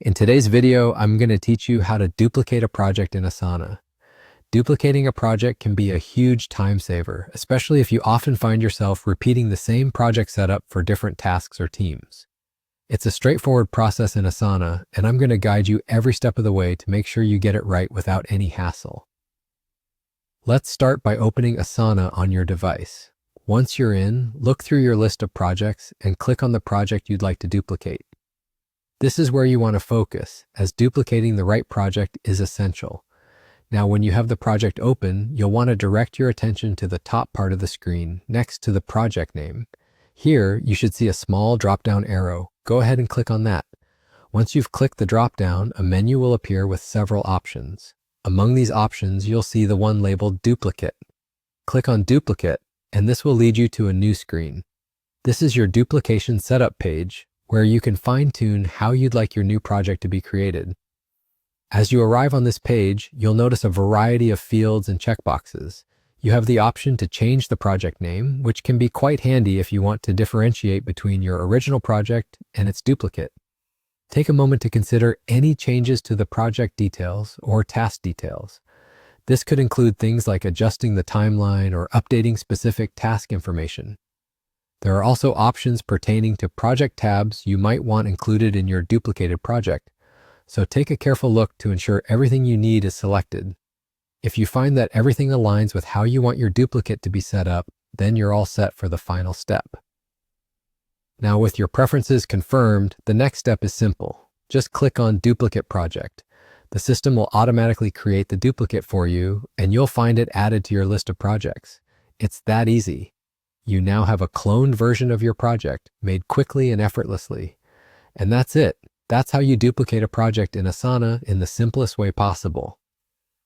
In today's video, I'm going to teach you how to duplicate a project in Asana. Duplicating a project can be a huge time saver, especially if you often find yourself repeating the same project setup for different tasks or teams. It's a straightforward process in Asana, and I'm going to guide you every step of the way to make sure you get it right without any hassle. Let's start by opening Asana on your device. Once you're in, look through your list of projects and click on the project you'd like to duplicate. This is where you want to focus, as duplicating the right project is essential. Now, when you have the project open, you'll want to direct your attention to the top part of the screen next to the project name. Here, you should see a small drop-down arrow. Go ahead and click on that. Once you've clicked the drop-down, a menu will appear with several options. Among these options, you'll see the one labeled Duplicate. Click on Duplicate, and this will lead you to a new screen. This is your duplication setup page, where you can fine-tune how you'd like your new project to be created. As you arrive on this page, you'll notice a variety of fields and checkboxes. You have the option to change the project name, which can be quite handy if you want to differentiate between your original project and its duplicate. Take a moment to consider any changes to the project details or task details. This could include things like adjusting the timeline or updating specific task information. There are also options pertaining to project tabs you might want included in your duplicated project, so take a careful look to ensure everything you need is selected. If you find that everything aligns with how you want your duplicate to be set up, then you're all set for the final step. Now, with your preferences confirmed, the next step is simple. Just click on Duplicate Project. The system will automatically create the duplicate for you, and you'll find it added to your list of projects. It's that easy. You now have a cloned version of your project, made quickly and effortlessly. And that's it. That's how you duplicate a project in Asana in the simplest way possible.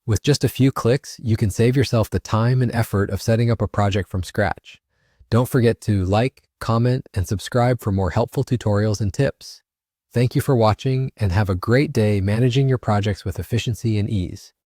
With just a few clicks, you can save yourself the time and effort of setting up a project from scratch. Don't forget to like, comment, and subscribe for more helpful tutorials and tips. Thank you for watching, and have a great day managing your projects with efficiency and ease.